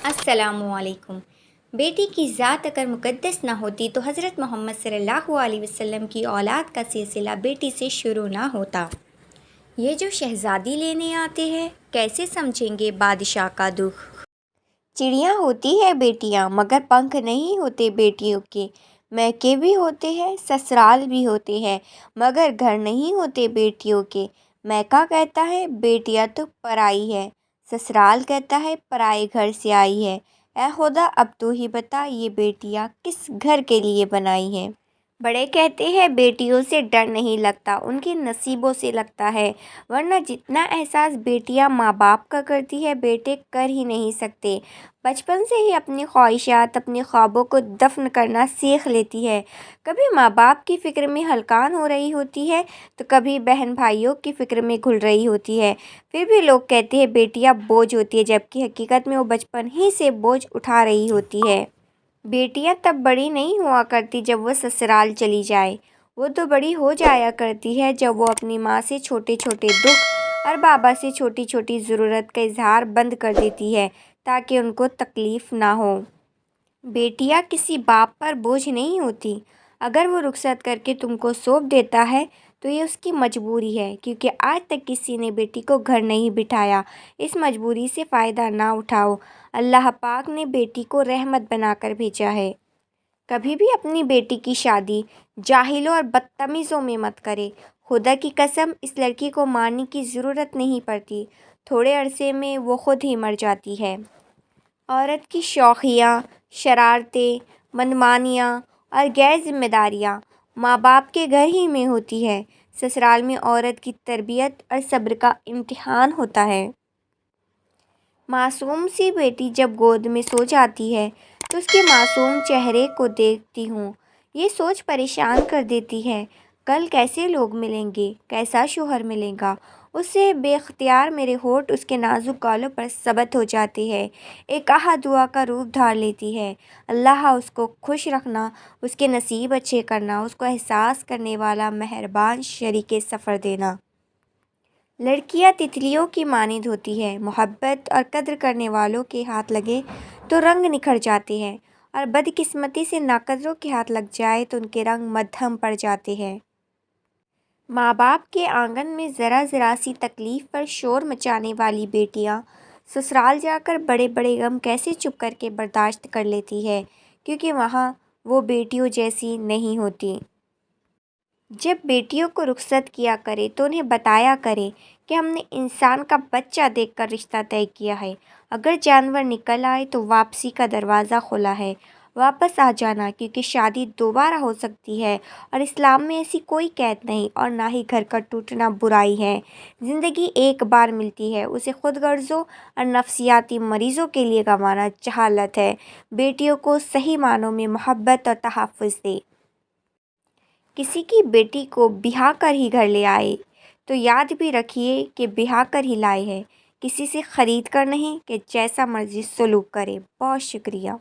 السلام علیکم۔ بیٹی کی ذات اگر مقدس نہ ہوتی تو حضرت محمد صلی اللہ علیہ وسلم کی اولاد کا سلسلہ بیٹی سے شروع نہ ہوتا۔ یہ جو شہزادی لینے آتے ہیں کیسے سمجھیں گے بادشاہ کا دکھ۔ چڑیاں ہوتی ہے بیٹیاں مگر پنکھ نہیں ہوتے بیٹیوں کے، میکے بھی ہوتے ہیں سسرال بھی ہوتے ہیں مگر گھر نہیں ہوتے بیٹیوں کے۔ میکہ کہتا ہے بیٹیاں تو پرائی ہے، سسرال کہتا ہے پرائے گھر سے آئی ہے۔ اے خدا اب تو ہی بتا یہ بیٹیاں کس گھر کے لیے بنائی ہیں۔ بڑے کہتے ہیں بیٹیوں سے ڈر نہیں لگتا، ان کے نصیبوں سے لگتا ہے، ورنہ جتنا احساس بیٹیاں ماں باپ کا کرتی ہے بیٹے کر ہی نہیں سکتے۔ بچپن سے ہی اپنی خواہشات اپنے خوابوں کو دفن کرنا سیکھ لیتی ہے، کبھی ماں باپ کی فکر میں ہلکان ہو رہی ہوتی ہے تو کبھی بہن بھائیوں کی فکر میں گھل رہی ہوتی ہے۔ پھر بھی لوگ کہتے ہیں بیٹیاں بوجھ ہوتی ہے جبکہ حقیقت میں وہ بچپن ہی سے بوجھ اٹھا رہی ہوتی ہے۔ بیٹیاں تب بڑی نہیں ہوا کرتی جب وہ سسرال چلی جائے، وہ تو بڑی ہو جایا کرتی ہے جب وہ اپنی ماں سے چھوٹے چھوٹے دکھ اور بابا سے چھوٹی چھوٹی ضرورت کا اظہار بند کر دیتی ہے تاکہ ان کو تکلیف نہ ہو۔ بیٹیاں کسی باپ پر بوجھ نہیں ہوتی، اگر وہ رخصت کر کے تم کو سونپ دیتا ہے تو یہ اس کی مجبوری ہے، کیونکہ آج تک کسی نے بیٹی کو گھر نہیں بٹھایا۔ اس مجبوری سے فائدہ نہ اٹھاؤ، اللہ پاک نے بیٹی کو رحمت بنا کر بھیجا ہے۔ کبھی بھی اپنی بیٹی کی شادی جاہلوں اور بدتمیزوں میں مت کرے، خدا کی قسم اس لڑکی کو مارنے کی ضرورت نہیں پڑتی، تھوڑے عرصے میں وہ خود ہی مر جاتی ہے۔ عورت کی شوخیاں، شرارتیں، منمانیاں اور غیر ذمہ داریاں ماں باپ کے گھر ہی میں ہوتی ہے، سسرال میں عورت کی تربیت اور صبر کا امتحان ہوتا ہے۔ معصوم سی بیٹی جب گود میں سو جاتی ہے تو اس کے معصوم چہرے کو دیکھتی ہوں، یہ سوچ پریشان کر دیتی ہے کل کیسے لوگ ملیں گے، کیسا شوہر ملے گا۔ اس سے بے اختیار میرے ہونٹ اس کے نازک گالوں پر ثبت ہو جاتے ہیں، ایک آہ دعا کا روپ دھار لیتی ہے، اللہ اس کو خوش رکھنا، اس کے نصیب اچھے کرنا، اس کو احساس کرنے والا مہربان شریک سفر دینا۔ لڑکیاں تتلیوں کی مانند ہوتی ہیں، محبت اور قدر کرنے والوں کے ہاتھ لگے تو رنگ نکھر جاتے ہیں اور بدقسمتی سے ناقدروں کے ہاتھ لگ جائے تو ان کے رنگ مدھم پڑ جاتے ہیں۔ ماں باپ کے آنگن میں ذرا ذرا سی تکلیف پر شور مچانے والی بیٹیاں سسرال جا کر بڑے بڑے غم کیسے چپ کر کے برداشت کر لیتی ہے، کیونکہ وہاں وہ بیٹیوں جیسی نہیں ہوتی۔ جب بیٹیوں کو رخصت کیا کرے تو انہیں بتایا کرے کہ ہم نے انسان کا بچہ دیکھ کر رشتہ طے کیا ہے، اگر جانور نکل آئے تو واپسی کا دروازہ کھلا ہے، واپس آ جانا، کیونکہ شادی دوبارہ ہو سکتی ہے اور اسلام میں ایسی کوئی قید نہیں اور نہ ہی گھر کا ٹوٹنا برائی ہے۔ زندگی ایک بار ملتی ہے، اسے خود غرضوں اور نفسیاتی مریضوں کے لیے گنوانا جہالت ہے۔ بیٹیوں کو صحیح معنوں میں محبت اور تحفظ دے۔ کسی کی بیٹی کو بیاہ کر ہی گھر لے آئے تو یاد بھی رکھیے کہ بیاہ کر ہی لائے ہیں، کسی سے خرید کر نہیں کہ جیسا مرضی سلوک کرے۔ بہت شکریہ۔